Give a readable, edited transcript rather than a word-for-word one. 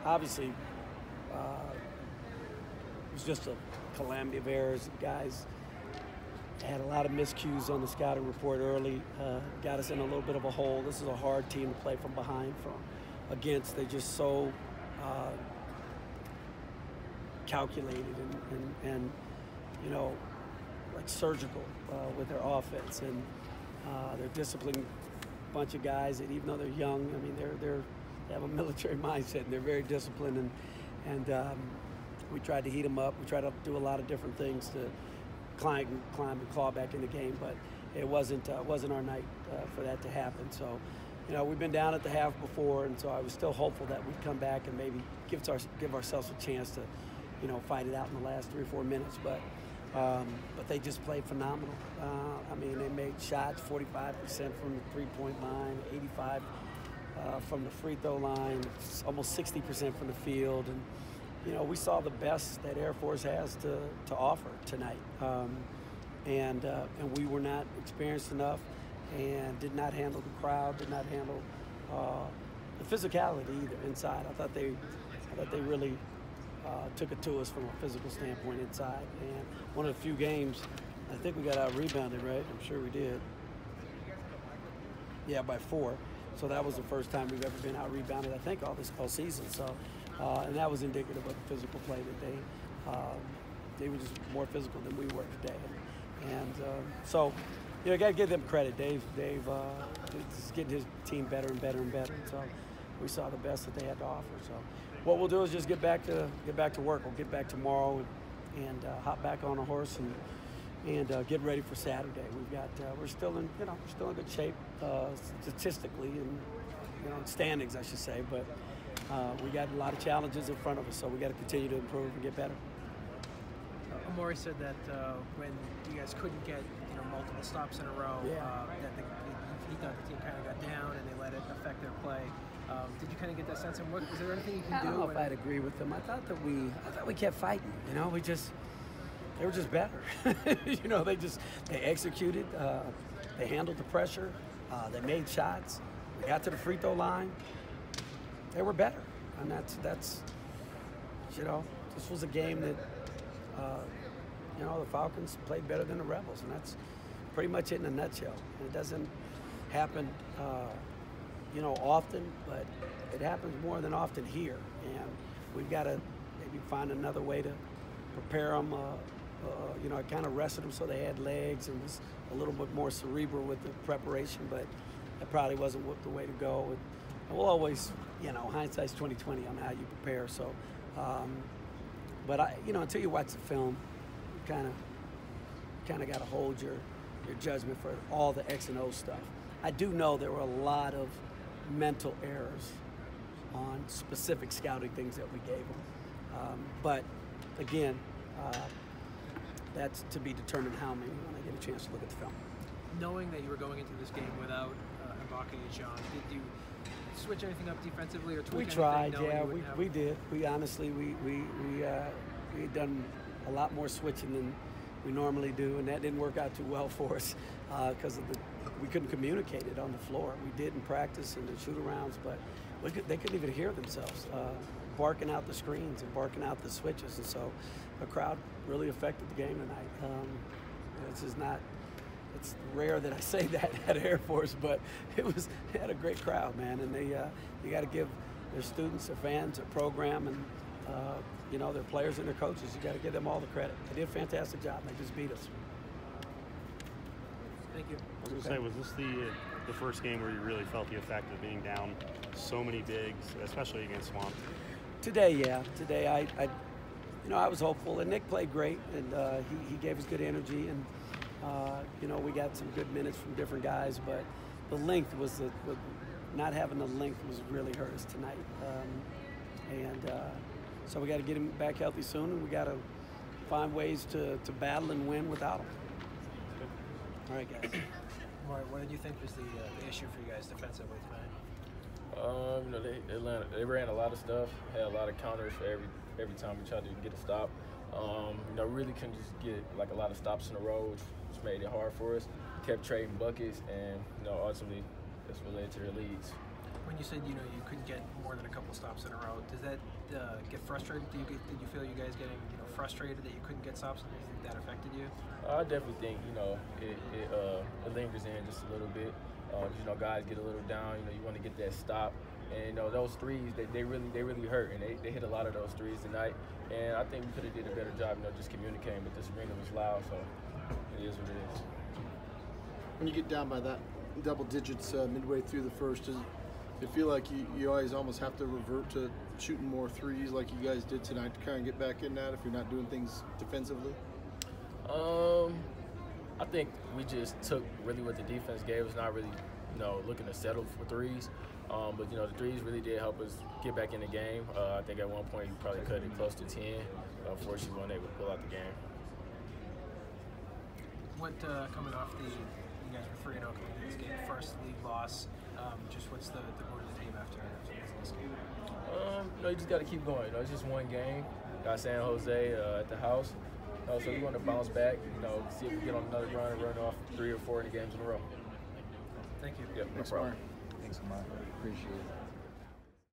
obviously, it was just a calamity of errors. Guys had a lot of miscues on the scouting report early, got us in a little bit of a hole. This is a hard team to play from behind against. They're just so calculated and you know, like surgical with their offense, and they're disciplined bunch of guys that, even though they're young, I mean, they have a military mindset, and they're very disciplined, and we tried to heat them up. We tried to do a lot of different things to climb and claw back in the game, but it wasn't our night for that to happen. So, you know, we've been down at the half before, and so I was still hopeful that we'd come back and maybe give ourselves a chance to, you know, fight it out in the last 3 or 4 minutes. But they just played phenomenal. I mean, they made shots 45% from the three-point line, 85 from the free throw line, almost 60% from the field, and you know, we saw the best that Air Force has to offer tonight, and we were not experienced enough, and did not handle the crowd, did not handle the physicality either inside. I thought they really took it to us from a physical standpoint inside, and one of the few games I think we got out rebounded, right? I'm sure we did. Yeah, by 4. So that was the first time we've ever been out rebounded, I think, all season. So, and that was indicative of the physical play that they were just more physical than we were today. And so, you know, I got to give them credit. Dave is getting his team better and better and better. So we saw the best that they had to offer. So what we'll do is just get back to work. We'll get back tomorrow and hop back on a horse and get ready for Saturday. We're still in good shape statistically, and standings, I should say. But we got a lot of challenges in front of us, so we got to continue to improve and get better. Amori said that when you guys couldn't get multiple stops in a row, that he thought the team kind of got down and they let it affect their play. Did you kind of get that sense? And is there anything you can do? I don't know if I'd agree with them. I thought we kept fighting. They were just better. They executed. They handled the pressure. They made shots. We got to the free throw line. They were better, and that's this was a game that the Falcons played better than the Rebels, and that's pretty much it in a nutshell. And it doesn't happen often, but it happens more than often here, and we've got to maybe find another way to prepare them. I kind of rested them so they had legs and was a little bit more cerebral with the preparation, but that probably wasn't the way to go. And we'll always, hindsight's 20/20 on how you prepare. So, but until you watch the film, you kind of got to hold your judgment for all the X and O stuff. I do know there were a lot of mental errors on specific scouting things that we gave them, but again. That's to be determined how many when I get a chance to look at the film. Knowing that you were going into this game without Ibaka and John, did you switch anything up defensively or tweak anything? We tried, yeah, we did. We honestly, we had done a lot more switching than we normally do, and that didn't work out too well for us because we couldn't communicate it on the floor. We did in practice and the shoot-arounds, but they couldn't even hear themselves. Barking out the screens and barking out the switches, and so the crowd really affected the game tonight. It's rare that I say that at Air Force, but they had a great crowd, man, and you got to give their students, their fans, their program, and their players and their coaches. You got to give them all the credit. They did a fantastic job. They just beat us. Thank you. I was going to say, was this the first game where you really felt the effect of being down so many bigs, especially against Swamp? Today, yeah. Today, I was hopeful, and Nick played great, and he gave us good energy, and we got some good minutes from different guys, but the length not having the length was really hurt us tonight, so we got to get him back healthy soon, and we got to find ways to battle and win without him. All right, guys. What did you think was the issue for you guys defensively tonight? They ran a lot of stuff, had a lot of counters for every time we tried to get a stop. Really couldn't just get a lot of stops in a row, which made it hard for us. Kept trading buckets, and ultimately that's what led to their leads. when you said you couldn't get more than a couple stops in a row, does that get frustrated? Did you feel you guys getting frustrated that you couldn't get stops? And do you think that affected you? I definitely think it lingers in just a little bit. Guys get a little down. You want to get that stop, and those threes they really hurt, and they hit a lot of those threes tonight. And I think we could have did a better job, just communicating. But this arena was loud, so it is what it is. When you get down by that double digits midway through the first, does it feel like you always almost have to revert to shooting more threes like you guys did tonight to kind of get back in that if you're not doing things defensively? I think we just took really what the defense gave us, not really, looking to settle for threes. But the threes really did help us get back in the game. I think at one point we probably cut it close to 10. Unfortunately, we weren't able to pull out the game. What coming off you guys were 3-0 coming into this game, first league loss. Just what's the mood of the team after this game? You just got to keep going. It's just one game. Got San Jose at the house. So we want to bounce back. See if we get on another run and run off 3 or 4 in the games in a row. Thank you. Yep, no problem. Thanks, Mark. Appreciate it.